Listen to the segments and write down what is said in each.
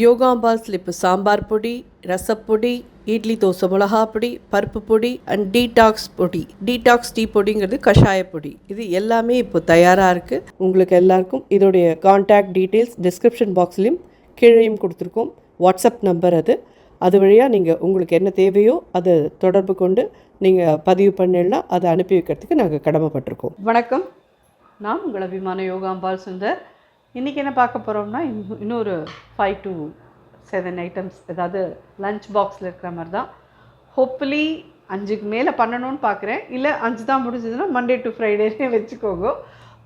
யோகாம்பாஸில் இப்போ சாம்பார் பொடி, ரசப்பொடி, இட்லி தோசை மிளகா பொடி, பருப்பு பொடி அண்ட் டீடாக்ஸ் பொடி. டீடாக்ஸ் டீ பொடிங்கிறது கஷாய பொடி. இது எல்லாமே இப்போ தயாராக இருக்குது. உங்களுக்கு எல்லாருக்கும் இதோடைய கான்டாக்ட் டீட்டெயில்ஸ் டிஸ்கிரிப்ஷன் பாக்ஸ்லேயும் கீழேயும் கொடுத்துருக்கோம். வாட்ஸ்அப் நம்பர் அது வழியாக நீங்கள் உங்களுக்கு என்ன தேவையோ அதை தொடர்பு கொண்டு நீங்கள் பதிவு பண்ணிடலாம். அதை அனுப்பி வைக்கிறதுக்கு நாங்கள் கடமைப்பட்டிருக்கோம். வணக்கம், நான் உங்கள் அபிமான யோகாம்பாள் சுந்தர். இன்றைக்கி என்ன பார்க்க போகிறோம்னா, இன்னொரு 5 to 7 ஐட்டம்ஸ், ஏதாவது லஞ்ச் பாக்ஸில் இருக்கிற மாதிரி தான். ஹோப்ஃபுல்லி 5க்கு மேலே பண்ணணும்னு பார்க்குறேன். இல்லை 5 தான் முடிஞ்சதுன்னா மண்டே டு ஃப்ரைடேனே வச்சுக்கோங்க.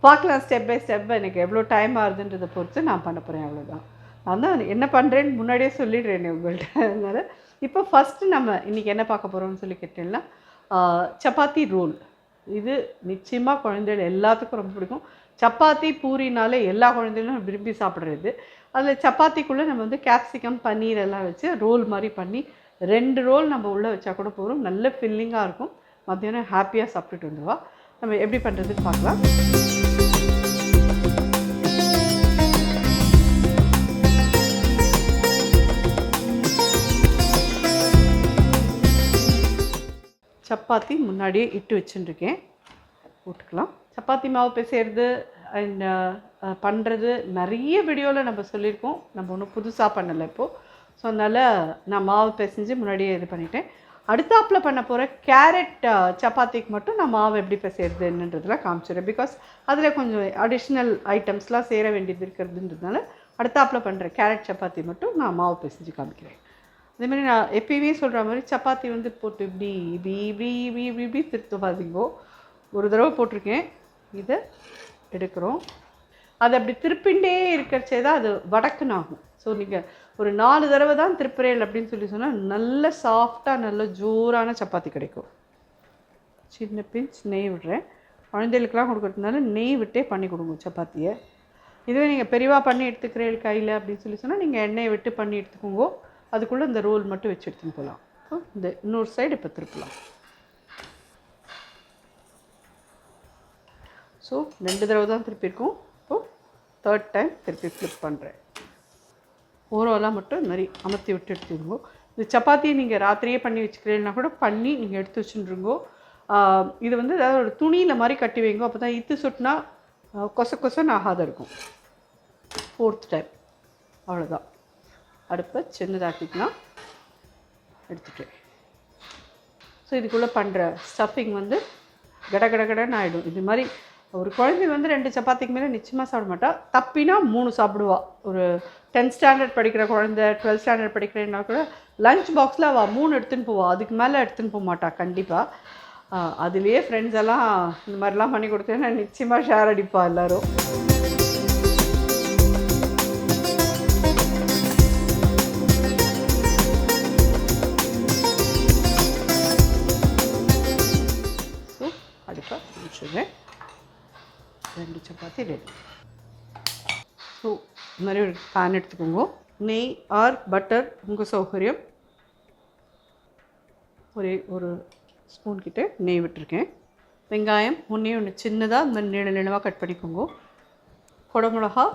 பார்க்கலாம், ஸ்டெப் பை ஸ்டெப் எனக்கு எவ்வளோ டைம் ஆகுதுன்றதை பொறுத்து நான் பண்ண போகிறேன். அவ்வளோதான். நான் தான் என்ன பண்ணுறேன்னு முன்னாடியே சொல்லிடுறேன் உங்கள்கிட்ட. அதனால் இப்போ ஃபஸ்ட்டு நம்ம இன்றைக்கி என்ன பார்க்க போகிறோம்னு சொல்லி கேட்டீங்கன்னா, சப்பாத்தி ரோல். இது நிச்சயமாக குழந்தைகள் எல்லாத்துக்கும் ரொம்ப பிடிக்கும். சப்பாத்தி பூரினாலே எல்லா குழந்தைகளும் விரும்பி சாப்பிட்றது. அதில் சப்பாத்திக்குள்ளே நம்ம வந்து கேப்சிகம் பன்னீர் எல்லாம் வச்சு ரோல் மாதிரி பண்ணி 2 ரோல் நம்ம உள்ளே வச்சா கூட போகிறோம். நல்ல ஃபில்லிங்காக இருக்கும். மத்தியானம் ஹாப்பியாக சாப்பிட்டுட்டு வந்துடுவா. நம்ம எப்படி பண்ணுறதுன்னு பார்க்கலாம். சப்பாத்தி முன்னாடியே இட்டு வச்சுட்டுருக்கேன், போட்டுக்கலாம். சப்பாத்தி மாவு பிசைறது அண்ட் பண்ணுறது நிறைய வீடியோவில் நம்ம சொல்லியிருக்கோம். நம்ம ஒன்றும் புதுசாக பண்ணலை இப்போது. ஸோ அதனால் நான் மாவு பிசைஞ்சு முன்னாடியே இது பண்ணிட்டேன். அடுத்தாப்பில் பண்ண போகிற கேரட் சப்பாத்திக்கு மட்டும் நான் மாவு எப்படி பிசைறதுன்றதுலாம் காமிச்சிடுறேன். பிகாஸ் அதில் கொஞ்சம் அடிஷ்னல் ஐட்டம்ஸ்லாம் சேர வேண்டியது இருக்கிறதுன்றதுனால அடுத்தாப்பில் பண்ணுற கேரட் சப்பாத்தி மட்டும் நான் மாவு பிசைஞ்சு காமிக்கிறேன். அதேமாதிரி நான் எப்பயுமே சொல்கிற மாதிரி சப்பாத்தி வந்து போட்டு இப்படி இப்படி இப்படி இப்படி இப்படி இப்படி திருத்த பார்த்தீங்கோ. ஒரு தடவை போட்டிருக்கேன். இதை எடுக்கிறோம். அது அப்படி திருப்பிண்டே இருக்கிறச்சே தான் அது வடக்குன்னு ஆகும். ஸோ நீங்கள் ஒரு 4 தடவை தான் திருப்புறேல் அப்படின்னு சொன்னால் நல்ல சாஃப்டாக நல்ல ஜோரான சப்பாத்தி கிடைக்கும். சின்ன பிஞ்ச் நெய் விடுறேன். குழந்தைகளுக்கெலாம் கொடுக்குறதுனால நெய் விட்டே பண்ணி கொடுங்க சப்பாத்தியை. இதுவே நீங்கள் பெரியவா பண்ணி எடுத்துக்கிறேன் கையில் அப்படின்னு சொன்னால் நீங்கள் எண்ணெயை விட்டு பண்ணி எடுத்துக்கோங்க. அதுக்குள்ளே இந்த ரோல் மட்டும் வச்சு எடுத்துன்னு போகலாம். இந்த இன்னொரு சைடு இப்போ திருப்பலாம். ஸோ 2 தடவை தான் திருப்பியிருக்கோம். இப்போது 3rd டைம் திருப்பி ஃப்ளிப் பண்ணுறேன். ஓரளவு மட்டும் இந்த மாதிரி அமர்த்தி விட்டு எடுத்துருங்கோ. இந்த சப்பாத்தியை நீங்கள் ராத்திரியே பண்ணி வச்சுக்கிறீங்கன்னா கூட பண்ணி நீங்கள் எடுத்து வச்சுருங்கோ. இது வந்து ஏதாவது ஒரு துணியில் மாதிரி கட்டி வைங்கோ. அப்போ தான் இத்து சுட்டினா கொசன்னு ஆகாத இருக்கும். 4th டைம் அவ்வளோதான். அடுப்பை சின்னதாக்கிக்கலாம். எடுத்துட்டேன். ஸோ இதுக்குள்ளே பண்ணுற ஸ்டஃபிங் வந்து கடன்னு ஆகிடும். இது மாதிரி ஒரு குழந்தை வந்து 2 சப்பாத்திக்கு மேலே நிச்சயமாக சாப்பிட மாட்டா. தப்பினா 3 சாப்பிடுவா. ஒரு 10th ஸ்டாண்டர்ட் படிக்கிற குழந்தை, 12th ஸ்டாண்டர்ட் படிக்கிறேன்னா கூட லஞ்ச் பாக்ஸில் அவள் 3 எடுத்துன்னு போவாள். அதுக்கு மேலே எடுத்துன்னு போக மாட்டாள் கண்டிப்பாக. அதுலேயே ஃப்ரெண்ட்ஸ் எல்லாம் இந்த மாதிரிலாம் பண்ணி கொடுத்தேன்னா நிச்சயமாக ஷேர் அடிப்பா எல்லோரும். அடுப்பாக முடிச்சுடுறேன். 2 சப்பாத்தி ரெடி. ஸோ இந்த மாதிரி ஒரு பேன் எடுத்துக்கோங்க. நெய் ஆர் பட்டர் உங்கள் சௌகரியம். ஒரு ஸ்பூன் கிட்ட நெய் விட்டுருக்கேன். வெங்காயம் ஒன்று சின்னதாக இந்த நீளமாக கட் பண்ணிக்கோங்க. குடமிளகா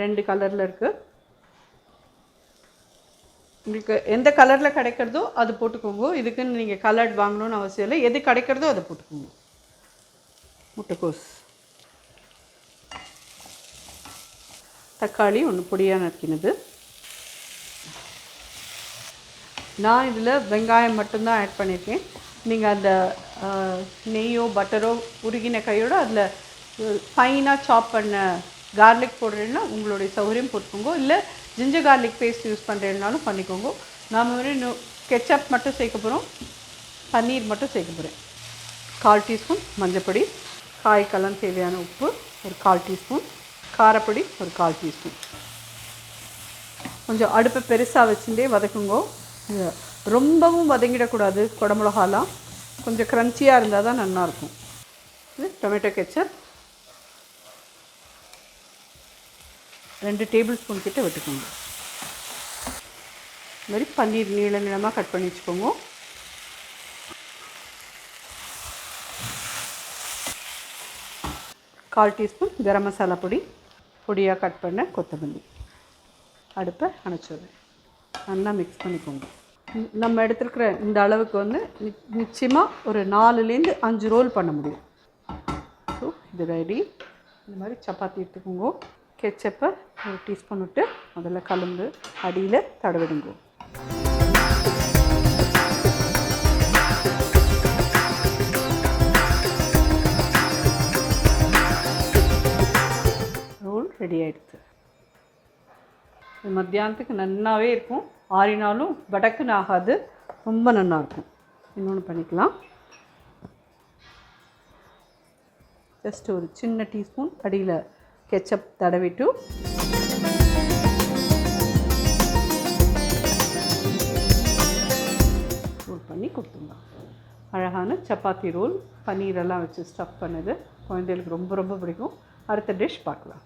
2 கலரில் இருக்குது. உங்களுக்கு எந்த கலரில் கிடைக்கிறதோ அது போட்டுக்கோங்க. இதுக்குன்னு நீங்கள் கலர்ட் வாங்கணும்னு அவசியம் இல்லை. எது கிடைக்கிறதோ அதை போட்டுக்கோங்க. முட்டைக்கோஸ், தக்காளி ஒன்று பொடியாக நறுக்கினது. நான் இதில் வெங்காயம் மட்டும்தான் ஆட் பண்ணியிருக்கேன். நீங்கள் அந்த நெய்யோ பட்டரோ உருகின கையோடு அதில் ஃபைனாக சாப் பண்ண கார்லிக் போடுறேன்னா உங்களுடைய சௌகரியம் போட்டுக்கோங்க. இல்லை ஜிஞ்சர் கார்லிக் பேஸ்ட் யூஸ் பண்ணுறதுனாலும் பண்ணிக்கோங்க. நாம் வந்து கெச்சப் மட்டும் சேர்க்க போகிறோம். பன்னீர் மட்டும் சேர்க்க போகிறேன். 1/4 டீஸ்பூன் மஞ்சப்பொடி, காய்க்கெல்லாம் தேவையான உப்பு ஒரு 1/4 டீஸ்பூன், காரப்பொடி ஒரு 1/4 டீஸ்பூன். கொஞ்சம் அடுப்பை பெருசாக வச்சுட்டே வதக்குங்கோ. ரொம்பவும் வதங்கிடக்கூடாது. குடமிளகாலாம் கொஞ்சம் க்ரன்ச்சியாக இருந்தால் தான் நல்லாயிருக்கும். இது டொமேட்டோ கெச்சப் 2 டேபிள் ஸ்பூன் கிட்ட விட்டுக்கோங்க. இது மாதிரி பன்னீர் நீளமாக கட் பண்ணி வச்சுக்கோங்க. கால் டீஸ்பூன் கரம் மசாலா பொடி, பொடியாக கட் பண்ண கொத்தமல்லி. அடுப்பை அணைச்சிடுறேன். நல்லா மிக்ஸ் பண்ணிக்கோங்க. நம்ம எடுத்துருக்கிற இந்த அளவுக்கு வந்து நிச்சயமாக ஒரு 4லேருந்து 5 ரோல் பண்ண முடியும். ஸோ இது ரெடி. இந்த மாதிரி சப்பாத்தி எடுத்துக்கோங்க. கெச்சப்பை ஒரு டீஸ்பூன் விட்டு முதல்ல கலந்து அடியில் தடவிடுங்க. ரோல் ரெடி ஆகிடுது. மத்தியானத்துக்கு நன்னாவே இருக்கும். ஆறினாலும் வடக்குன்னு ஆகாது, ரொம்ப நல்லாயிருக்கும். இன்னொன்று பண்ணிக்கலாம். ஜஸ்ட் ஒரு சின்ன டீஸ்பூன் அடியில் கெச்சப் தடவிட்டு ரோல் பண்ணி கொடுத்துருங்க. அழகான சப்பாத்தி ரோல் பன்னீரெல்லாம் வச்சு ஸ்டஃப் பண்ணது குழந்தைகளுக்கு ரொம்ப ரொம்ப பிடிக்கும். அடுத்த டிஷ் பார்க்கலாம்.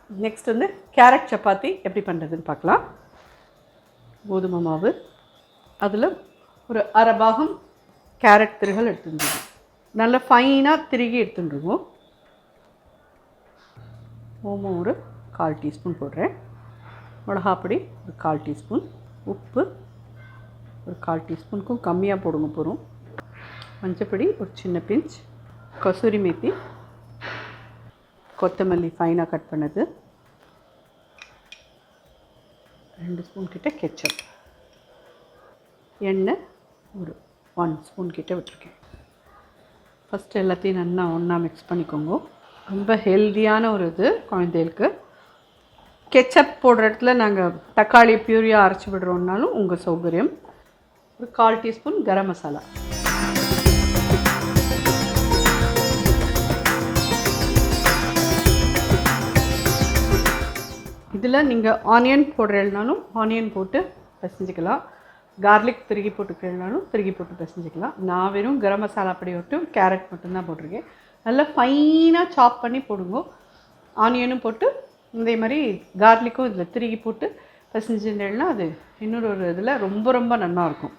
நெக்ஸ்ட் வந்து கேரட் சப்பாத்தி எப்படி பண்ணுறதுன்னு பார்க்கலாம். கோதுமை மாவு, அதில் ஒரு அரை பாகம் கேரட் திருகல் எடுத்துருவோம். நல்லா ஃபைனாக திருகி எடுத்துருவோம். ஓமம் ஒரு 1/4 டீஸ்பூன் போடுறேன். மிளகாப்பொடி ஒரு 1/4 டீஸ்பூன். உப்பு ஒரு 1/4 டீஸ்பூனுக்கும் கம்மியாக போடுங்க போகிறோம். மஞ்சப்பொடி ஒரு சின்ன பிஞ்ச். கசூரி மேத்தி, கொத்தமல்லி ஃபைனாக கட் பண்ணது, 2 ஸ்பூன் கிட்ட கெச்சப், எண்ணெய் ஒரு 1 ஸ்பூன் கிட்ட விட்டுருக்கேன். ஃபஸ்ட்டு எல்லாத்தையும் நல்லா ஒன்றா மிக்ஸ் பண்ணிக்கோங்க. ரொம்ப ஹெல்த்தியான ஒரு இது குழந்தைகளுக்கு. கெச்சப் போடுற இடத்துல நாங்கள் தக்காளி பியூரியாக அரைச்சி விடுறோம்னாலும் உங்கள் சௌகரியம். ஒரு 1/4 டீஸ்பூன் கரம் மசாலா, இதில் நீங்கள் ஆனியன் போடுறதுனாலும் ஆனியன் போட்டு பிசைஞ்சிக்கலாம். கார்லிக் திருகி போட்டுக்கிறதுனாலும் திருகி போட்டு பிசைஞ்சிக்கலாம். நான் வெறும் கரம் மசாலா பொடி விட்டு கேரட் மட்டும்தான் போட்டிருக்கேன். நல்லா ஃபைனாக சாப் பண்ணி போடுங்க. ஆனியனும் போட்டு இதே மாதிரி கார்லிக்கும் இதில் திருகி போட்டு பிசைஞ்சுன்னா அது இன்னொரு ஒரு இதில் ரொம்ப ரொம்ப நல்லாயிருக்கும்.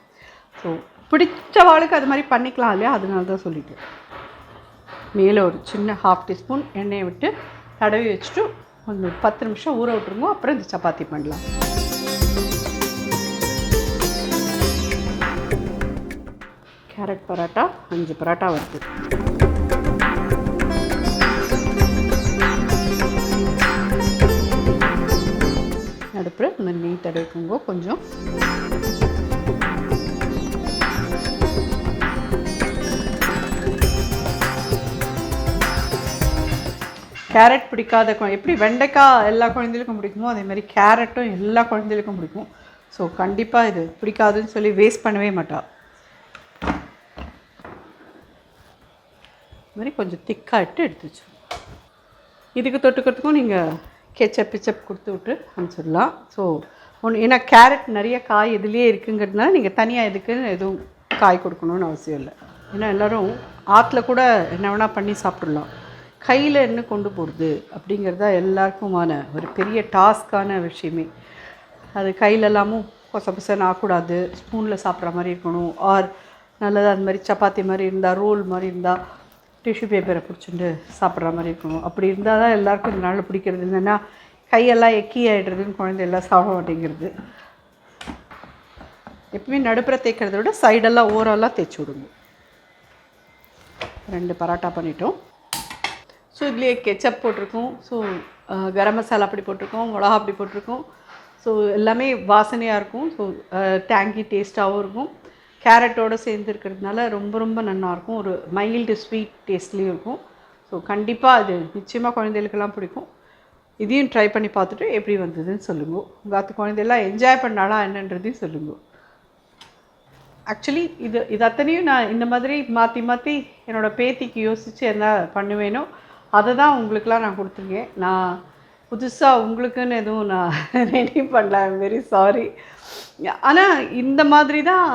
ஸோ பிடிச்ச வாளுக்கு அது மாதிரி பண்ணிக்கலாம் இல்லையா, அதனால தான் சொல்லிட்டேன். மேலே ஒரு சின்ன 1/2 டீஸ்பூன் எண்ணெயை விட்டு தடவி வச்சுட்டு ஒரு 10 நிமிஷம் ஊற விட்டுருங்க. அப்புறம் இந்த சப்பாத்தி பண்ணலாம். கேரட் பரோட்டா 5 பரோட்டா வருது. அடுப்பு இந்த நெய் தடவிக்குங்க கொஞ்சம். கேரட் பிடிக்காத எப்படி வெண்டைக்காய் எல்லா குழந்தைகளுக்கும் பிடிக்குமோ அதே மாதிரி கேரட்டும் எல்லா குழந்தைகளுக்கும் பிடிக்கும். ஸோ கண்டிப்பாக இது பிடிக்காதுன்னு சொல்லி வேஸ்ட் பண்ணவே மாட்டா. இது மாதிரி கொஞ்சம் திக்காகிட்டு எடுத்து வச்சு இதுக்கு தொட்டுக்கிறதுக்கும் நீங்கள் கெச்சப் பிச்சப் கொடுத்து விட்டு அனுப்பிச்சிடலாம். ஸோ ஏன்னா கேரட் நிறைய காய் இதுலேயே இருக்குங்கிறதுனால நீங்கள் தனியாக எதுக்குன்னு எதுவும் காய் கொடுக்கணுன்னு அவசியம் இல்லை. ஏன்னா எல்லோரும் ஆற்றுல கூட என்ன வேணால் பண்ணி சாப்பிட்றலாம். கையில் என்ன கொண்டு போகிறது அப்படிங்கிறதா எல்லாருக்குமான ஒரு பெரிய டாஸ்க்கான விஷயமே. அது கையிலெல்லாமும் கொசபசன்னு ஆகக்கூடாது, ஸ்பூனில் சாப்பிட்ற மாதிரி இருக்கணும். ஆர் நல்லதாக அது மாதிரி சப்பாத்தி மாதிரி இருந்தால், ரோல் மாதிரி இருந்தால் டிஷ்யூ பேப்பரை பிடிச்சிட்டு சாப்பிட்ற மாதிரி இருக்கணும். அப்படி இருந்தால் தான் எல்லாருக்கும் இந்த நாளில் பிடிக்கிறது. இல்லைன்னா கையெல்லாம் எக்கி ஆகிடுறதுன்னு குழந்தையெல்லாம் சாப்பிட மாட்டேங்கிறது. எப்பவுமே நடுப்புற தேய்க்கிறத விட சைடெல்லாம் ஓரெல்லாம் தேய்ச்சி விடுங்க. 2 பரோட்டா பண்ணிட்டோம். ஸோ இதுலேயே கெச்சப் போட்டிருக்கோம். ஸோ கரம் மசாலா அப்படி போட்டிருக்கோம், மிளகா அப்படி போட்டிருக்கோம். ஸோ எல்லாமே வாசனையாக இருக்கும். ஸோ டேங்கி டேஸ்ட்டாகவும் இருக்கும். கேரட்டோடு சேர்ந்து இருக்கிறதுனால ரொம்ப ரொம்ப நல்லாயிருக்கும். ஒரு மைல்டு ஸ்வீட் டேஸ்ட்லேயும் இருக்கும். ஸோ கண்டிப்பாக அது நிச்சயமாக குழந்தைகளுக்கெல்லாம் பிடிக்கும். இதையும் ட்ரை பண்ணி பார்த்துட்டு எப்படி வந்ததுன்னு சொல்லுங்க. உங்கள் குழந்தையெல்லாம் என்ஜாய் பண்ணாலா என்னன்றதையும் சொல்லுங்க. ஆக்சுவலி இது அத்தனையும் நான் இந்த மாதிரி மாற்றி மாற்றி என்னோடய பேத்திக்கு யோசித்து என்ன பண்ணுவேனோ அதை தான் உங்களுக்கெலாம் நான் கொடுத்துருக்கேன். நான் புதுசாக உங்களுக்குன்னு எதுவும் நான் ரெடி பண்ணல. I'm very sorry. ஆனால் இந்த மாதிரி தான்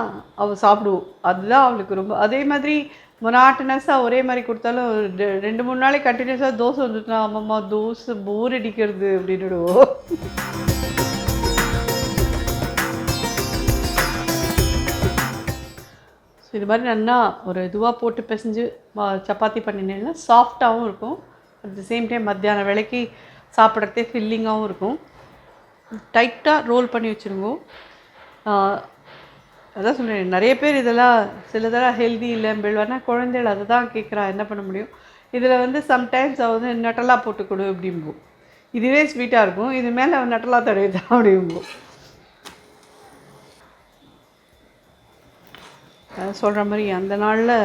அவள் சாப்பிடுவோம். அதுதான் அவளுக்கு ரொம்ப. அதே மாதிரி மொனாட்டனஸாக ஒரே மாதிரி கொடுத்தாலும் 2-3 நாளைக்கு கண்டினியூஸாக தோசை வந்துட்டுனா அம்மம்மா தோசை போர் அடிக்கிறது அப்படின்னுடுவோம். ஸோ இது மாதிரி நல்லா ஒரு இதுவாக போட்டு பிசைஞ்சு சப்பாத்தி பண்ணினேன்னா சாஃப்டாகவும் இருக்கும். அட் த சேம் டைம் மத்தியான வேலைக்கு சாப்பிட்றதே ஃபில்லிங்காகவும் இருக்கும். டைட்டாக ரோல் பண்ணி வச்சுருங்க. அதான் சொல்கிறேன், நிறைய பேர் இதெல்லாம் சிலதெல்லாம் ஹெல்தி இல்லைன்னு குழந்தைகள் அதை தான் கேட்குறா, என்ன பண்ண முடியும். இதில் வந்து சம்டைம்ஸ் அவள் வந்து நட்டலா போட்டு கொடு அப்படிம்போம். இதுவே ஸ்வீட்டாக இருக்கும், இது மேலே அவன் நட்டலா தடவை தான் அப்படிம்போம். சொல்கிற மாதிரி அந்த நாளில்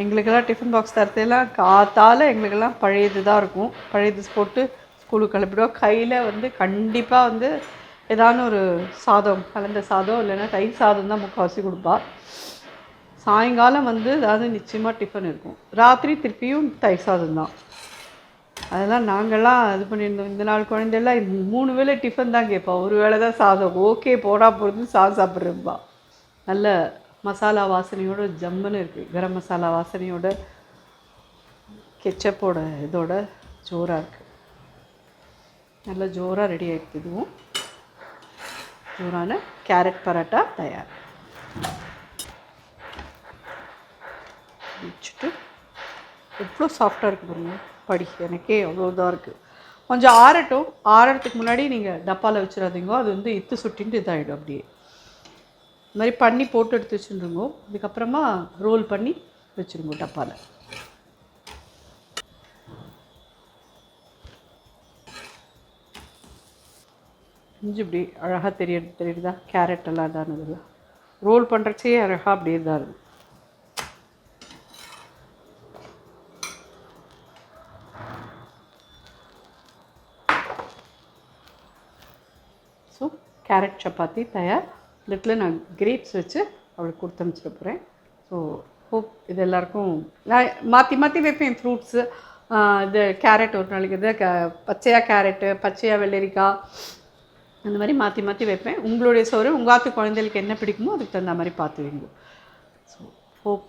எங்களுக்கெல்லாம் டிஃபன் பாக்ஸ் தரத்தையெல்லாம் காத்தால் எங்களுக்கெல்லாம் பழையது தான் இருக்கும். பழையது போட்டு ஸ்கூலுக்கு கிளப்பிடுவோம். கையில் வந்து கண்டிப்பாக வந்து ஏதான ஒரு சாதம், கலந்த சாதம் இல்லைன்னா தயிர் சாதம் தான் முக்கால்வாசி கொடுப்பா. சாயங்காலம் வந்து அதாவது நிச்சயமாக டிஃபன் இருக்கும். ராத்திரி திருப்பியும் தயிர் சாதம் தான். அதெல்லாம் நாங்கள்லாம் இது பண்ணியிருந்தோம். இந்த நாள் குழந்தையெல்லாம் 3 வேளை டிஃபன் தான் கேட்பா, ஒரு வேளை தான் சாதம். ஓகே போடா போகிறது சாதம் சாப்பிட்றப்பா. நல்ல மசாலா வாசனையோட ஜம்முன்னு இருக்குது. கரம் மசாலா வாசனையோட கெச்சப்போட இதோட ஜோராக இருக்குது. நல்லா ஜோராக ரெடி ஆகிடுது. இதுவும் ஜோரான கேரட் பரோட்டா தயார். வச்சுட்டு எவ்வளோ சாஃப்டாக இருக்குது பாருங்க. படி எனக்கே அவ்வளோ இதாக இருக்குது. கொஞ்சம் ஆறட்டும். ஆறத்துக்கு முன்னாடி நீங்கள் டப்பாவில் வச்சிடாதீங்க, அது வந்து இத்து சுட்டின்ட்டு இதாகிடும். அப்படியே இந்த மாதிரி பண்ணி போட்டு எடுத்து வச்சுருங்க. அதுக்கப்புறமா ரோல் பண்ணி வச்சுருங்க டப்பாவில். இஞ்சி இப்படி அழகாக தெரியுதா? கேரட் எல்லாம் இதானதில்ல, ரோல் பண்ணுறச்சே அழகாக அப்படியே தான் இருக்குது. ஸோ கேரட் சப்பாத்தி தயார். லிட்டில் நான் கிரேப்ஸ் வச்சு அவளுக்கு கொடுத்து அனுப்பிச்சிட போகிறேன். ஸோ ஹோப் இது எல்லாருக்கும் நான் மாற்றி மாற்றி வைப்பேன். ஃப்ரூட்ஸு இது கேரட் ஒரு நாளைக்கு இது பச்சையாக கேரட்டு, பச்சையாக வெள்ளரிக்காய், அந்த மாதிரி மாற்றி மாற்றி வைப்பேன். உங்களுடைய சோறு உங்கள் ஆத்து குழந்தைகளுக்கு என்ன பிடிக்குமோ அதுக்கு தகுந்த மாதிரி பார்த்து வைங்க. ஸோ ஹோப்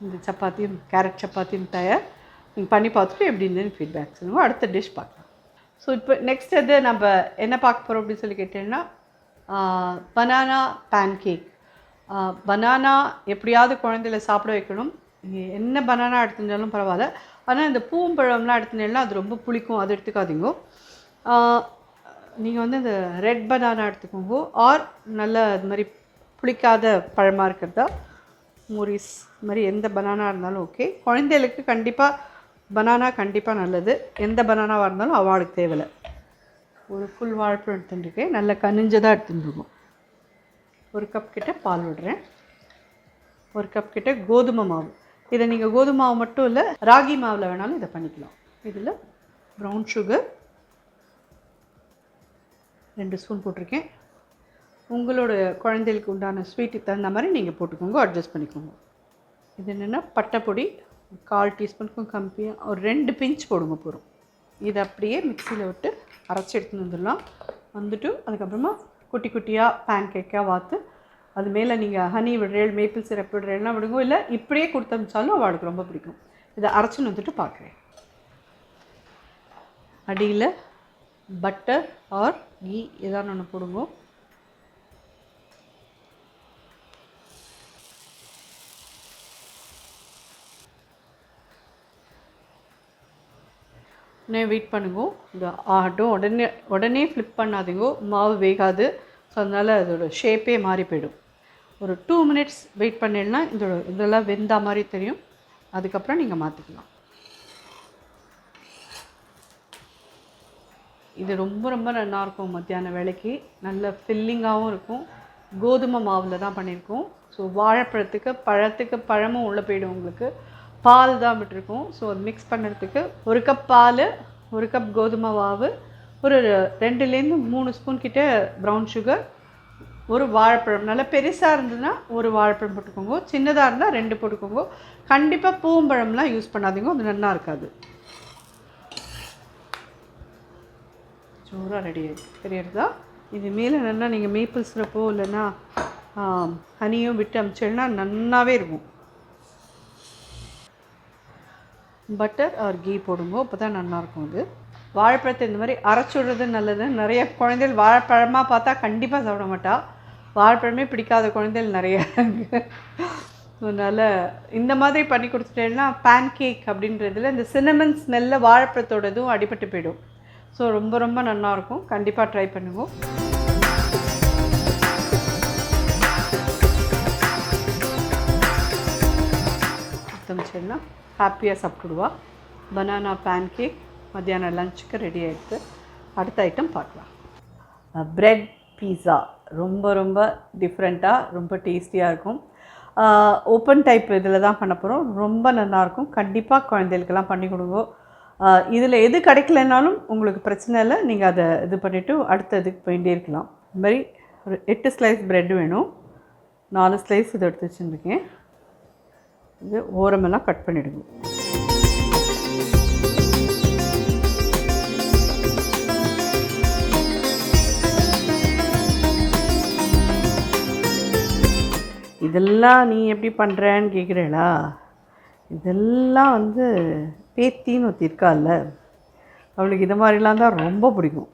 இந்த சப்பாத்தியும் கேரட் சப்பாத்தியும் தயார். நீங்கள் பண்ணி பார்த்துட்டு எப்படி இருந்ததுன்னு ஃபீட்பேக் சொல்லுங்கள். அடுத்த டிஷ் பார்க்கலாம். ஸோ இப்போ நெக்ஸ்ட் இது நம்ம என்ன பார்க்க போகிறோம் அப்படின்னு சொல்லி கேட்டீங்கன்னா, பனானா பேன் கேக். பனானா எப்படியாவது குழந்தையில சாப்பிட வைக்கணும். என்ன பனானா எடுத்துட்டாலும் பரவாயில்ல, ஆனால் இந்த பூம்பழம்லாம் எடுத்துட்டீங்கன்னா அது ரொம்ப புளிக்கும், அது எடுத்துக்காதீங்க. நீங்கள் வந்து இந்த ரெட் பனானா எடுத்துக்கோங்க. ஆர் நல்ல அது மாதிரி புளிக்காத பழமாக இருக்கிறதா, மோரிஸ் மாதிரி எந்த பனானா இருந்தாலும் ஓகே. குழந்தைகளுக்கு கண்டிப்பாக பனானா கண்டிப்பாக நல்லது. எந்த பனானாவாக இருந்தாலும் அவளுக்கு தேவையில்லை. ஒரு ஃபுல் வாழைப்பழம் எடுத்துட்டுருக்கேன், நல்ல கனிஞ்சதாக எடுத்துட்டுருக்கோம். 1 கப் கிட்ட பால் விடுறேன். 1 கப் கிட்ட கோதுமை மாவு. இதை நீங்கள் கோதுமை மாவு மட்டும் இல்லை, ராகி மாவில் வேணாலும் இதை பண்ணிக்கலாம். இதில் ப்ரௌன் சுகர் 2 ஸ்பூன் போட்டிருக்கேன். உங்களோட குழந்தைகளுக்கு உண்டான ஸ்வீட்டுக்கு தகுந்த மாதிரி நீங்கள் போட்டுக்கோங்க, அட்ஜஸ்ட் பண்ணிக்கோங்க. இது என்னென்னா பட்டைப்பொடி 1/4 டீஸ்பூனுக்கும் கம்மியாக ஒரு 2 பிஞ்ச் போடுங்க போகிறோம். இதை அப்படியே மிக்சியில் விட்டு அரைச்சி எடுத்துன்னு வந்துடலாம். வந்துட்டு அதுக்கப்புறமா குட்டி குட்டியாக பேன் கேக்காக வாத்து அது மேலே நீங்கள் ஹனி விடுறேன், மேப்பிள் சிரப் விடுறேன்னா விடுங்க, இல்லை இப்படியே கொடுத்தமிச்சாலும் அவளுக்கு ரொம்ப பிடிக்கும். இதை அரைச்சின்னு வந்துட்டு பார்க்குறேன். அடியில் பட்டர் ஆர் கீ ஏதாவது ஒன்று போடுங்க. வெயிட் பண்ணுங்க. இந்த ஆகட்டும், உடனே ஃப்ளிப் பண்ணாதீங்க, மாவு வேகாது. ஸோ அதனால் அதோட ஷேப்பே மாறி போயிடும். ஒரு 2 மினிட்ஸ் வெயிட் பண்ணிடனா இதெல்லாம் வெந்தா மாதிரி தெரியும். அதுக்கப்புறம் நீங்கள் மாற்றிக்கலாம். இது ரொம்ப ரொம்ப நல்லாயிருக்கும். மத்தியான வேலைக்கு நல்ல ஃபில்லிங்காகவும் இருக்கும். கோதுமை மாவில் தான் பண்ணியிருக்கோம். ஸோ வாழைப்பழத்துக்கு பழமும் உள்ளே போயிடும். உங்களுக்கு பால் தான் விட்டுருக்கோம். ஸோ அது மிக்ஸ் பண்ணுறதுக்கு 1 கப் பால், 1 கப் கோதுமை மாவு, ஒரு 2லேருந்து 3 ஸ்பூன் கிட்ட ப்ரௌன் சுகர், ஒரு வாழைப்பழம். நல்லா பெருசாக இருந்ததுன்னா ஒரு வாழைப்பழம் போட்டுக்கோங்க, சின்னதாக இருந்தால் 2 போட்டுக்கோங்க. கண்டிப்பாக பூம்பழம்லாம் யூஸ் பண்ணாதீங்க, அது நல்லா இருக்காது. சூறாக ரெடி ஆகிடுது தெரியுறதா? இது மேலே நல்லா நீங்கள் மேப்பிள் சிரப்போ இல்லைன்னா ஹனியும் விட்டு அமிச்சேன்னா நல்லாவே இருக்கும். பட்டர் ஆர் கீ போடுங்க, அப்போ தான் நல்லாயிருக்கும். அது வாழைப்பழத்தை இந்த மாதிரி அரைச்சி விடுறது நல்லது. நிறைய குழந்தைகள் வாழைப்பழமாக பார்த்தா கண்டிப்பாக சாப்பிட மாட்டா. வாழைப்பழமே பிடிக்காத குழந்தைகள் நிறைய இருக்குது. அதனால் இந்த மாதிரி பண்ணி கொடுத்துட்டேன்னா பேன் கேக் அப்படின்றதுல இந்த சின்னமன் ஸ்மெல்ல வாழைப்பழத்தோட இதுவும் அடிபட்டு போயிடும். ஸோ ரொம்ப ரொம்ப நல்லாயிருக்கும். கண்டிப்பாக ட்ரை பண்ணுங்க. மிச்சம்னா ஹாப்பியாக சாப்பிடுவா. பனானா பேன் கேக் மத்தியானம் லஞ்சுக்கு ரெடி ஆகிடுது. அடுத்த ஐட்டம் பார்க்கலாம். ப்ரெட் பீஸா ரொம்ப ரொம்ப டிஃப்ரெண்ட்டாக ரொம்ப டேஸ்டியாக இருக்கும். ஓப்பன் டைப் இதில் தான் பண்ண போகிறோம். ரொம்ப நல்லாயிருக்கும். கண்டிப்பாக குழந்தைகளுக்கெல்லாம் பண்ணி கொடுங்க. இதில் எது கிடைக்கலனாலும் உங்களுக்கு பிரச்சனை இல்லை. நீங்கள் அதை இது பண்ணிவிட்டு அடுத்த இதுக்கு போயிட்டே இருக்கலாம். இந்த மாதிரி ஒரு 8 ஸ்லைஸ் ப்ரெட் வேணும். 4 ஸ்லைஸ் இதை எடுத்து வச்சுருக்கேன். இது ஓரமெல்லாம் கட் பண்ணிவிடுங்க. இதெல்லாம் நீ எப்படி பண்ணுறேன்னு கேட்குறேளா? இதெல்லாம் வந்து பேத்தின்னு ஒருத்தி இருக்கால்ல, அவளுக்கு இது மாதிரிலாம் தான் ரொம்ப பிடிக்கும்.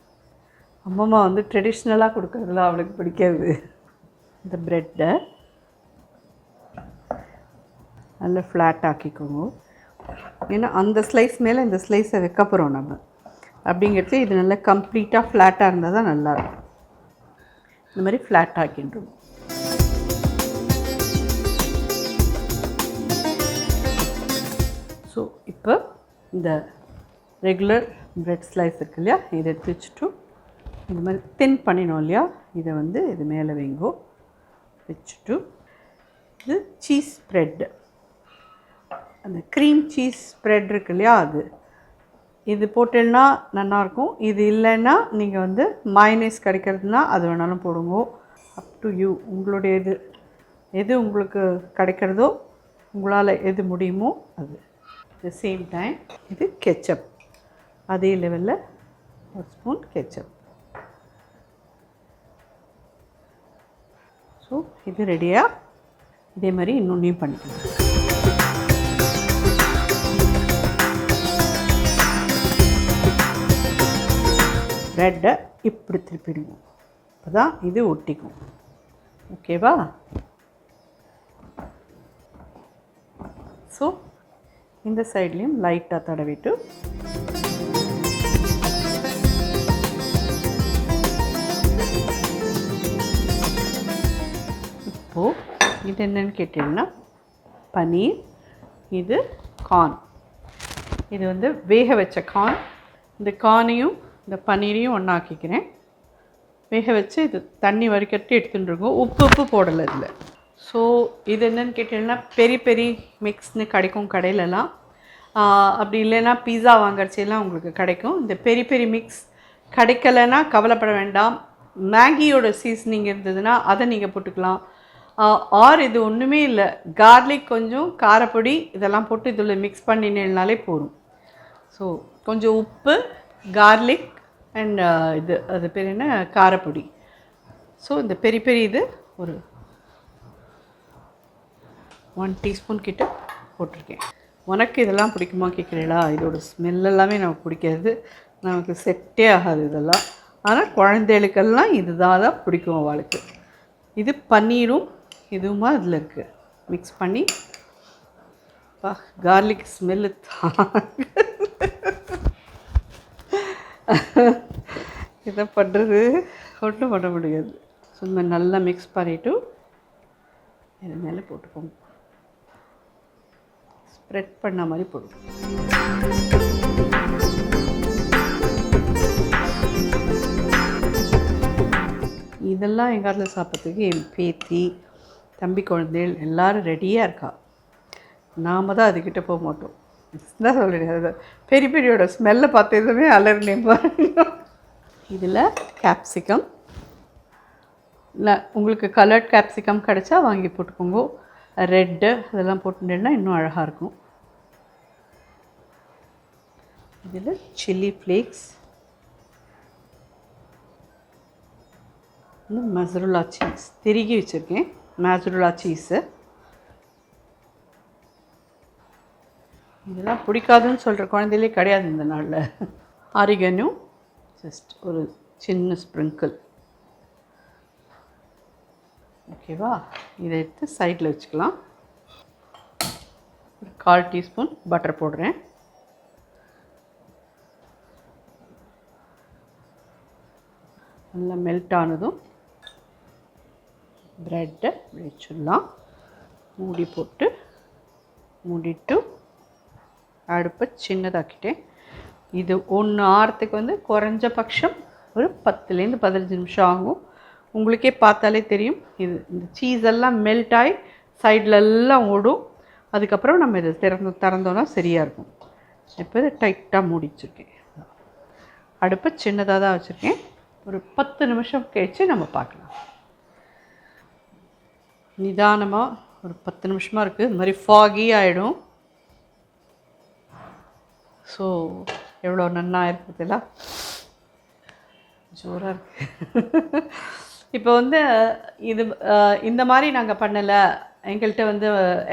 அம்மம்மா வந்து ட்ரெடிஷ்னலாக கொடுக்குறதுலாம் அவளுக்கு பிடிக்காது. இந்த ப்ரெட்டை நல்லா ஃப்ளாட் ஆக்கிக்கோங்க. ஏன்னா அந்த ஸ்லைஸ் மேலே இந்த ஸ்லைஸை வைக்க போகிறோம் நம்ம. அப்படிங்கிறது இது நல்லா கம்ப்ளீட்டாக ஃப்ளாட்டாக இருந்தால் தான் நல்லாயிருக்கும். இந்த மாதிரி ஃப்ளாட் ஆக்கின்றோம். ஸோ இப்போ இந்த ரெகுலர் ப்ரெட் ஸ்லைஸ் இருக்கு இல்லையா, இதை எடுத்து வச்சுட்டு இந்த மாதிரி தின் பண்ணினோம் இல்லையா, இதை வந்து இது மேலே வைங்கோ. வச்சுட்டு இது சீஸ் ஸ்ப்ரெட்டு, அந்த க்ரீம் சீஸ் ஸ்ப்ரெட் இருக்கு இல்லையா, இது போட்டேன்னா நல்லாயிருக்கும். இது இல்லைன்னா நீங்கள் வந்து மயோனைஸ் கிடைக்கிறதுனா அது வேணாலும் போடுங்க. Up to you. உங்களுடைய எது உங்களுக்கு கிடைக்கிறதோ, உங்களால் எது முடியுமோ அது. த சேம் டைம் இது கெச்சப், அதே லெவலில் ஒரு ஸ்பூன் கெச்சப். ஸோ இது ரெடியாக இதே மாதிரி இன்னொன்றையும் பண்ணிக்கலாம். ப்ரெட்டை இப்படி திருப்பிடுவோம். அப்போ தான் இது ஒட்டிக்கும். ஓகேவா? ஸோ இந்த சைட்லேயும் லைட்டாக தடவிட்டு இப்போது இது என்னன்னு கேட்டிங்கன்னா பன்னீர், இது கார்ன். இது வந்து வேக வச்ச கார்ன். இந்த கார்னையும் இந்த பன்னீரையும் ஒன்றாக்கிக்கிறேன். வேக வச்சு இது தண்ணி வடிகட்டி எடுத்துகிட்டு இருக்கோம். உப்பு போடலை இதில். ஸோ இது என்னென்னு கேட்டிங்கன்னா பெரி பெரி மிக்ஸ்னு கிடைக்கும் கடையிலலாம். அப்படி இல்லைன்னா பீஸா வாங்கறச்செல்லாம் உங்களுக்கு கிடைக்கும். இந்த பெரி பெரி மிக்ஸ் கிடைக்கலைன்னா கவலைப்பட வேண்டாம். மேகியோட சீசனிங் இருந்ததுன்னா அதை நீங்கள் போட்டுக்கலாம். ஆர் இது ஒன்றுமே இல்லை, கார்லிக் கொஞ்சம் காரப்பொடி இதெல்லாம் போட்டு இதில் மிக்ஸ் பண்ணினாலே போதும். ஸோ கொஞ்சம் உப்பு, கார்லிக் அண்ட் இது அது பேர் என்ன, காரப்பொடி. ஸோ இந்த பெரி பெரி இது ஒரு 1 டீஸ்பூன் கிட்ட போட்டிருக்கேன். உனக்கு இதெல்லாம் பிடிக்குமா கேட்குறீங்களா? இதோட ஸ்மெல்லெல்லாமே நமக்கு பிடிக்காது, நமக்கு செட்டே ஆகாது இதெல்லாம். ஆனால் குழந்தைகளுக்கெல்லாம் இதுதான் பிடிக்கும் அவளுக்கு. இது பன்னீரும் இதுவுமா இதில் இருக்குது மிக்ஸ் பண்ணி. கார்லிக் ஸ்மெல்லு இதை பண்ணுறது ஒன்றும் பண்ண முடியாது. சும்மா நல்லா மிக்ஸ் பண்ணிவிட்டு இது மேலே போட்டுக்கோங்க. ஸ்ப்ரெட் பண்ண மாதிரி போடும். இதெல்லாம் எங்கள் காலத்தில் சாப்பிட்றதுக்கு என் பேத்தி, தம்பி குழந்தைகள் எல்லோரும் ரெடியாக இருக்கா. நாம் தான் அதுக்கிட்ட போக மாட்டோம். தான் சொல்லிடுறது, பெரிய பெரியோட ஸ்மெல்லை பார்த்ததுமே அலர்னேன் பாருங்க. இதில் கேப்சிகம், இல்லை உங்களுக்கு கலர்ட் கேப்சிகம் கிடச்சா வாங்கி போட்டுக்கோங்க. ரெட்டு அதெல்லாம் போட்டுட்டேன்னா இன்னும் அழகாக இருக்கும். இதில் சில்லி ஃப்ளேக்ஸ், இன்னும் மொசரல்லா சீஸ் திருகி வச்சுருக்கேன். மொசரல்லா சீஸு இதெல்லாம் பிடிக்காதுன்னு சொல்கிற குழந்தையிலே கிடையாது இந்த நாளில். ஆரிகனோ ஜஸ்ட் ஒரு சின்ன ஸ்ப்ரிங்கிள். ஓகேவா? இதை எடுத்து சைடில் வச்சுக்கலாம். ஒரு 1/4 டீஸ்பூன் பட்டர் போடுறேன். எல்லாம் மெல்ட் ஆனதும் ப்ரெட்டை வச்சிடலாம். மூடி போட்டு மூடிட்டு அடுப்பை சின்னதாக்கிட்டேன். இது ஒன்று ஆறத்துக்கு வந்து குறைஞ்சபட்சம் ஒரு 10லேருந்து 15 நிமிஷம் ஆகும். உங்களுக்கே பார்த்தாலே தெரியும். இது இந்த சீஸ் எல்லாம் மெல்ட் ஆகி சைட்லெல்லாம் ஓடும். அதுக்கப்புறம் நம்ம இதை திறந்தோன்னா சரியாக இருக்கும். இப்போ இதை டைட்டாக மூடிச்சிருக்கேன். அடுப்பை சின்னதாக தான் வச்சுருக்கேன். ஒரு 10 நிமிஷம் கழிச்சு நம்ம பார்க்கலாம். நிதானமாக ஒரு 10 நிமிஷமாக இருக்குது. இது மாதிரி ஃபாகி ஆகிடும். ஸோ எவ்வளோ நன்னா இருக்குதுல்ல, ஜோராக இருக்குது. இப்போ வந்து இது இந்த மாதிரி நாங்கள் பண்ணலை, எங்கள்கிட்ட வந்து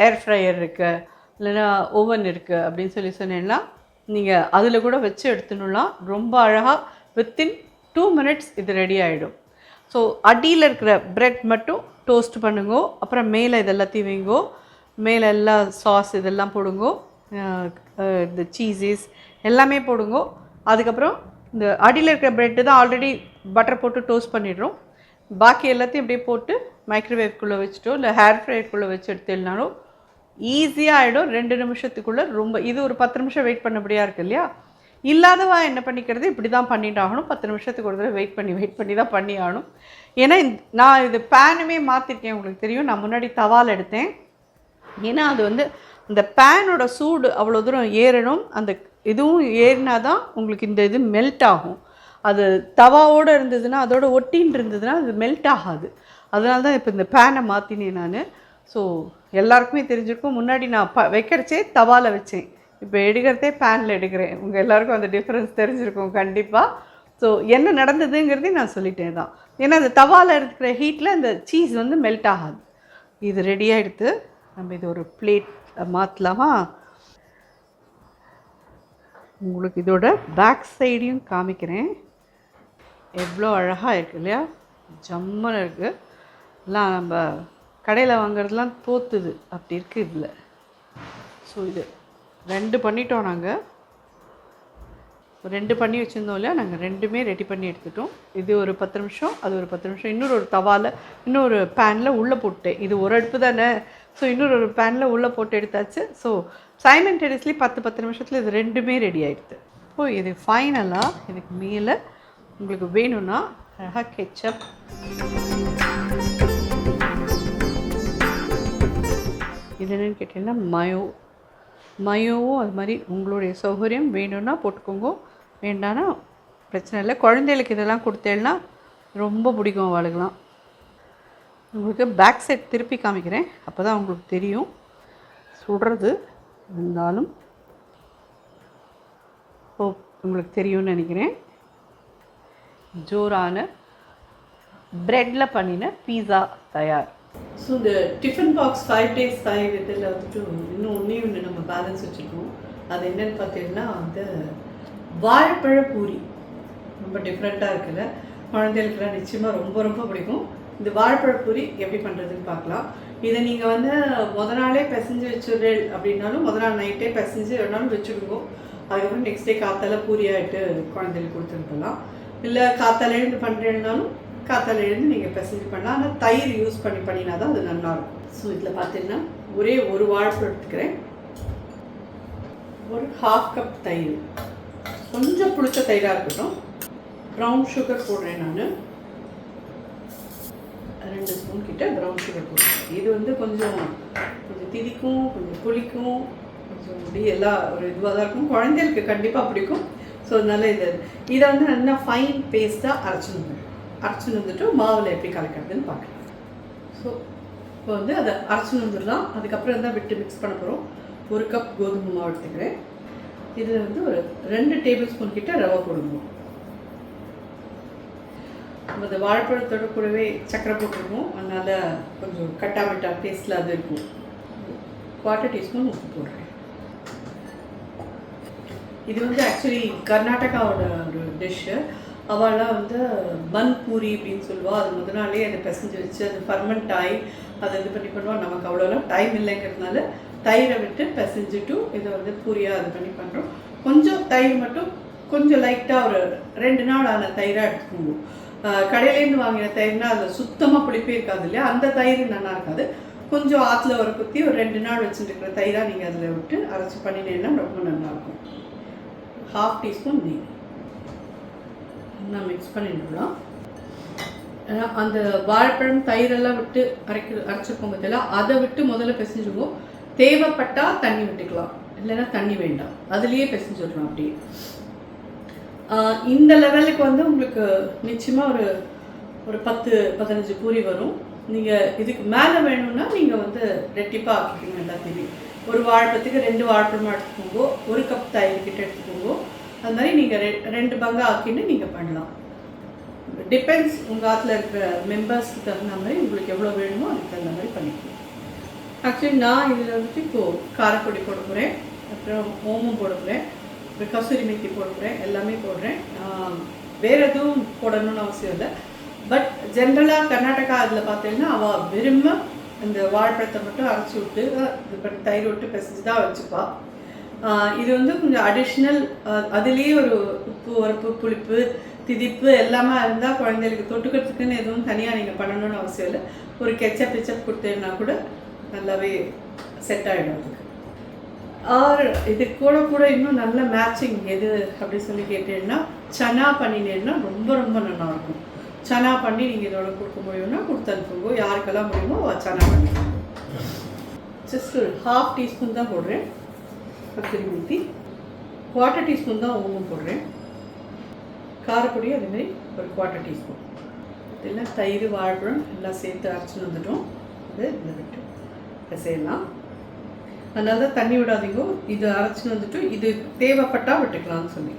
ஏர் ஃப்ரையர் இருக்குது இல்லைன்னா ஓவன் இருக்குது அப்படின்னு சொன்னீங்கன்னா நீங்கள் அதில் கூட வச்சு எடுத்துடலாம். ரொம்ப அழகாக வித்தின் 2 மினிட்ஸ் இது ரெடி ஆகிடும். ஸோ அடியில் இருக்கிற ப்ரெட் மட்டும் டோஸ்ட் பண்ணுங்கோ, அப்புறம் மேலே இது எல்லாத்தையும் வைங்கோ, மேலே எல்லாம் சாஸ் இதெல்லாம் போடுங்கோ, இந்த சீஸஸ் எல்லாமே போடுங்கோ. அதுக்கப்புறம் இந்த அடியில் இருக்கிற ப்ரெட்டு தான் ஆல்ரெடி பட்டர் போட்டு டோஸ்ட் பண்ணிடுறோம். பாக்கி எல்லாத்தையும் அப்படியே போட்டு மைக்ரோவேவ்குள்ளே வச்சுட்டோ இல்லை ஹேர் ஃப்ரையருக்குள்ளே வச்சு எடுத்துனாலும் ஈஸியாக ஆகிடும். 2 நிமிஷத்துக்குள்ளே ரொம்ப இது ஒரு 10 நிமிஷம் வெயிட் பண்ணபடியாக இருக்குது இல்லையா. இல்லாதவா என்ன பண்ணிக்கிறது, இப்படி தான் பண்ணிட்டு ஆகணும். 10 நிமிஷத்துக்கு ஒரு தடவை வெயிட் பண்ணி தான் பண்ணி ஆகணும். ஏன்னா நான் இது பேனுமே மாற்றிருக்கேன். உங்களுக்கு தெரியும், நான் முன்னாடி தவால் எடுத்தேன். ஏன்னா அது வந்து அந்த பேனோட சூடு அவ்வளோ தூரம் ஏறணும். அந்த இதுவும் ஏறினா தான் உங்களுக்கு இந்த இது மெல்ட் ஆகும். அது தவாவோடு இருந்ததுன்னா, அதோட ஒட்டின்னு இருந்ததுன்னா அது மெல்ட் ஆகாது. அதனால தான் இப்போ இந்த பேனை மாற்றினேன் நான். ஸோ எல்லாருக்குமே தெரிஞ்சிருக்கும். முன்னாடி நான் வைக்கிறச்சே தவாவில் வச்சேன், இப்போ எடுக்கிறதே பேனில் எடுக்கிறேன். உங்கள் எல்லாருக்கும் அந்த டிஃப்ரென்ஸ் தெரிஞ்சிருக்கும் கண்டிப்பாக. ஸோ என்ன நடந்ததுங்கிறதையும் நான் சொல்லிட்டேன் தான். ஏன்னா அந்த தவாவில் இருக்கிற ஹீட்டில் அந்த சீஸ் வந்து மெல்ட் ஆகாது. இது ரெடியாக எடுத்து நம்ம இது ஒரு பிளேட் மாற்றலாமா. உங்களுக்கு இதோட பேக் சைடையும் காமிக்கிறேன். எவ்வளோ அழகாக இருக்குது இல்லையா, ஜம்முன்னு இருக்குது. எல்லாம் நம்ம கடையில் வாங்குறதுலாம் தோத்துது அப்படி இருக்குது இதில். ஸோ இது 2 பண்ணிட்டோம். நாங்கள் 2 பண்ணி வச்சுருந்தோம் இல்லையா, நாங்கள் 2மே ரெடி பண்ணி எடுத்துட்டோம். இது ஒரு 10 நிமிஷம், அது ஒரு 10 நிமிஷம். இன்னொரு தவாவில் இன்னொரு பேனில் உள்ளே போட்டேன். இது ஒரு அடுப்பு தானே, ஸோ இன்னொரு பேனில் உள்ளே போட்டு எடுத்தாச்சு. ஸோ சைமல்டேனியஸ்லி 10 நிமிஷத்தில் இது 2மே ரெடி ஆகிடுது. இப்போ இது ஃபைனலாக இதுக்கு மேலே உங்களுக்கு வேணும்னா அழகாக கெச்சப், இது என்னென்னு கேட்டிங்கன்னா மயோவும் அது மாதிரி உங்களுடைய சௌகரியம் வேணும்னா போட்டுக்கோங்க, வேண்டானா பிரச்சனை இல்லை. குழந்தைகளுக்கு இதெல்லாம் கொடுத்தேன்னா ரொம்ப பிடிக்கும் அவளுக்கெல்லாம். உங்களுக்கு பேக் சைட் திருப்பி காமிக்கிறேன், அப்போ தான் உங்களுக்கு தெரியும் சுடுறது. இருந்தாலும் உங்களுக்கு தெரியும்னு நினைக்கிறேன். ஜோரான ப்ரெட்டில் பண்ணின பீஸா தயார். ஸோ இந்த டிஃபன் பாக்ஸ் 5 days 5 இதில் வந்துட்டு இன்னும் ஒன்று நம்ம பேலன்ஸ் வச்சுருக்கோம். அது என்னென்னு பார்த்தீங்கன்னா வந்து வாழைப்பழ பூரி. ரொம்ப டிஃப்ரெண்ட்டாக இருக்குல்ல, குழந்தைகளுக்குலாம் நிச்சயமாக ரொம்ப ரொம்ப பிடிக்கும். இந்த வாழைப்பழ பூரி எப்படி பண்ணுறதுன்னு பார்க்கலாம். இதை நீங்கள் வந்து நாளே பிசைஞ்சு வச்சுடுறேன் அப்படின்னாலும் நாள் நைட்டே பிசைஞ்சு வேணாலும் வச்சுடுங்க. அதுக்கப்புறம் நெக்ஸ்ட் டே காத்தால பூரி ஆகிட்டு குழந்தைகளுக்கு கொடுத்துருக்கலாம். இல்லை காத்தால எழுந்து பண்ணுறேன்னாலும் காத்தால எழுந்து நீங்கள் பிசைஞ்சு பண்ணலாம். ஆனால் தயிர் யூஸ் பண்ணினா தான் அது நல்லாயிருக்கும். ஸோ இதில் பார்த்தீங்கன்னா ஒரே ஒரு வாழைப்பழம் எடுத்துக்கிறேன், ஒரு 1/2 கப் தயிர், கொஞ்சம் புளிச்ச தயிராக இருக்கட்டும். ப்ரௌன் சுகர் போடுறேன் நான், 2 ஸ்பூன் கிட்ட ப்ரௌன் சுகர் போடுறேன். இது வந்து கொஞ்சம் திதிக்கும், கொஞ்சம் புளிக்கும், கொஞ்சம் அப்படி எல்லாம் ஒரு இதுவாக தான் இருக்கும். குழந்தைகளுக்கு கண்டிப்பாக பிடிக்கும். ஸோ அதனால் இதை வந்து நல்லா ஃபைன் பேஸ்ட்டாக அரைச்சின்னு வந்துட்டு மாவில் எப்படி கலக்கிறதுன்னு பார்க்கலாம். ஸோ இப்போ வந்து அதை அரைச்சின்னு வந்துடலாம். அதுக்கப்புறம் தான் விட்டு மிக்ஸ் பண்ண போகிறோம். 1 கப் கோதுமை மாவு எடுத்துக்கிறேன். இதில் வந்து ஒரு 2 டேபிள் ஸ்பூன் கிட்ட ரவை போடுவோம். நம்ம இந்த வாழைப்பழத்தோட கூடவே சர்க்கரை போட்டுருவோம், அதனால் கொஞ்சம் கட்டாமிட்டா டேஸ்ட்டில் அது இருக்கும். 1/4 டீஸ்பூன் உப்பு போடுறேன். இது வந்து ஆக்சுவலி கர்நாடகாவோட ஒரு டிஷ்ஷு. அவள்லாம் வந்து பன் பூரி அப்படின்னு சொல்லுவாள். அது நாளே அதை பிசைஞ்சு வச்சு அது ஃபர்மெண்ட் ஆகி அதை இது பண்ணி பண்ணுவாள். நமக்கு அவ்வளோலாம் டைம் இல்லைங்கிறதுனால தயிரை விட்டு பிசைஞ்சிட்டும் இதை வந்து பூரியாக இது பண்ணி பண்ணுறோம். கொஞ்சம் தயிர் மட்டும் கொஞ்சம் லைட்டாக ஒரு 2 நாள் ஆன தயிராக எடுத்துக்கோங்க. கடையிலேருந்து வாங்கின தயிர்னா அதில் சுத்தமாக புளிப்பே இருக்காது இல்லையா, அந்த தயிர் நல்லா இருக்காது. கொஞ்சம் ஆற்றுல ஒரு குத்தி ஒரு 2 நாள் வச்சுருக்கிற தயிராக நீங்கள் அதில் விட்டு அரைச்சி பண்ணினீங்கன்னா ரொம்ப நல்லாயிருக்கும். 1/2 டீஸ்பூன் நெய் நான் மிக்ஸ் பண்ணிடலாம். அந்த வாழைப்பழம் தயிரெல்லாம் விட்டு அரைச்சிருப்போம் பார்த்தீங்களா, அதை விட்டு முதல்ல பிசைஞ்சுவோம். தேவைப்பட்டால் தண்ணி விட்டுக்கலாம், இல்லைன்னா தண்ணி வேண்டாம், அதுலேயே பிசைஞ்சிடலாம். அப்படியே இந்த லெவலுக்கு வந்து உங்களுக்கு நிச்சயமாக ஒரு 10-15 பூரி வரும். நீங்கள் இதுக்கு மேலே வேணும்னா நீங்கள் வந்து ரெட்டிப்பாக ஆக்கிக்கணும் எல்லாத்தையுமே. ஒரு வாழைப்பழத்துக்கு 2 வாழைப்பழமாக எடுத்துக்கோங்க, 1 கப் தயிர் கிட்ட எடுத்துக்கோங்க. அது மாதிரி நீங்கள் 2 பங்கா ஆக்கின்னு நீங்கள் பண்ணலாம். டிபெண்ட்ஸ் உங்கள் ஆற்றுல இருக்கிற மெம்பர்ஸ்க்கு தகுந்த மாதிரி உங்களுக்கு எவ்வளோ வேணுமோ அதுக்கு தகுந்த மாதிரி பண்ணிக்கணும். ஆக்சுவலி நான் இதில் வந்துட்டு இப்போது காரப்பொடி போட போகிறேன், அப்புறம் ஓமம் போட போகிறேன், அப்புறம் கசூரி மேத்தி போட போகிறேன், எல்லாமே போடுறேன். வேறு எதுவும் போடணும்னு அவசியம் இல்லை. பட் ஜென்ரலாக கர்நாடகா அதில் பார்த்தீங்கன்னா அவள் விரும்ப இந்த வாழைப்பழத்தை மட்டும் அரைச்சி விட்டு இது பண்ணி தயிர் விட்டு பிசைஞ்சு தான் வச்சுப்பா. இது வந்து கொஞ்சம் அடிஷ்னல், அதுலேயே ஒரு உப்பு, உரப்பு, புளிப்பு, திதிப்பு எல்லாமே இருந்தால் குழந்தைகளுக்கு தொட்டுக்கிறதுக்குன்னு எதுவும் தனியாக நீங்கள் பண்ணணும்னு அவசியம் இல்லை. ஒரு கெச்சப் கொடுத்தேன்னா கூட நல்லாவே செட் ஆகிடும் அதுக்கு. இது கூட இன்னும் நல்ல மேட்சிங் எது அப்படி சொல்லி கேட்டீங்கன்னா சனா பண்ணினேன்னா ரொம்ப ரொம்ப நல்லாயிருக்கும். சனா பண்ணி நீங்கள் இதோட கொடுக்க முடியும்னா கொடுத்து அனுப்புங்க. யாருக்கெல்லாம் முடியுமோ சனா பண்ணிக்கோங்க. ஜஸ்ட் ஒரு 1/2 டீஸ்பூன் தான் போடுறேன் கத்திரி ஊற்றி, 1/4 டீஸ்பூன் தான் ஓமம் போடுறேன். காரப்பொடி அதேமாதிரி ஒரு 1/4 டீஸ்பூன். இதெல்லாம் தயிர் வாழைப்பழம் எல்லாம் சேர்த்து அரைச்சின்னு வந்துட்டோம். இது இதில் விட்டு செய்யலாம். அதனால தான் தண்ணி விடாதீங்க. இது அரைச்சின்னு வந்துட்டு இது தேவைப்பட்டால் விட்டுக்கலாம்னு சொல்லி.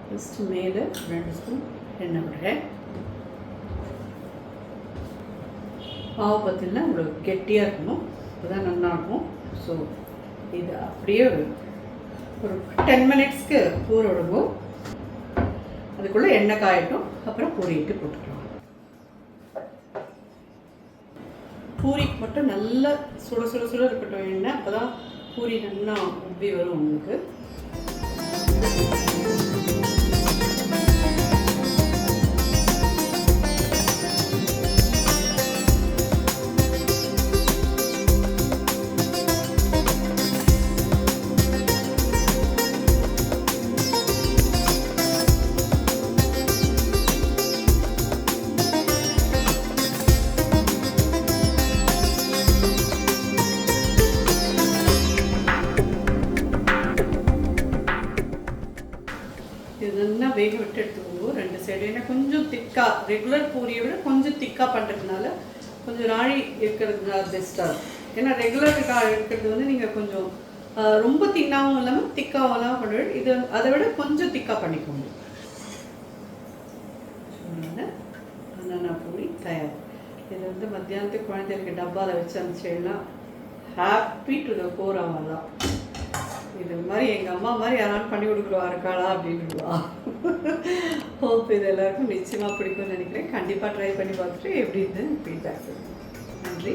ஃபஸ்ட்டு மேலே 2 ஸ்பூன் எண்ணெய் விடுறேன். மாவு பார்த்தீங்கன்னா உங்களுக்கு கெட்டியாக இருக்கணும், அப்போதான் நல்லாயிருக்கும். ஸோ இது அப்படியே ஒரு 10 மினிட்ஸ்க்கு ஊற விடுவோம். அதுக்குள்ளே எண்ணெய் காயட்டும், அப்புறம் பூரிட்டு போட்டுக்கலாம். பூரிக்கு மட்டும் நல்லா சுட இருக்கட்டும் எண்ணெய், அப்போ தான் பூரி நல்லா உப்பி வரும் உங்களுக்கு. இது நல்லா வேக விட்டு எடுத்துக்கோங்க 2 சைடு. ஏன்னா கொஞ்சம் திக்காக, ரெகுலர் பூரியை விட கொஞ்சம் திக்காக பண்ணுறதுனால கொஞ்சம் நாழி இருக்கிறதுனால பெஸ்ட்டாக இருக்கும். ஏன்னா ரெகுலருக்காக இருக்கிறது வந்து நீங்கள் கொஞ்சம் ரொம்ப தின்னாகவும் இல்லாமல் திக்காகவும் இல்லாமல் பண்ணுவேன். இது அதை விட கொஞ்சம் திக்காக பண்ணிக்கோங்க. பனானா பூரி தயார். இது வந்து மத்தியானத்துக்கு குழந்தைகளுக்கு டப்பாவில் வச்சு அனுப்பிச்சிடலாம். ஹாப்பி டு த கோர் ஆகலாம். இது மாதிரி எங்கள் அம்மா மாதிரி யாராலும் பண்ணி கொடுக்குறவா இருக்காளா அப்படின்னுவா. ஹோப் இது எல்லாருக்கும் நிச்சயமாக பிடிக்கும்னு நினைக்கிறேன். கண்டிப்பாக ட்ரை பண்ணி பார்த்துட்டு எப்படி இருந்தது ஃபீட்பேக். நன்றி.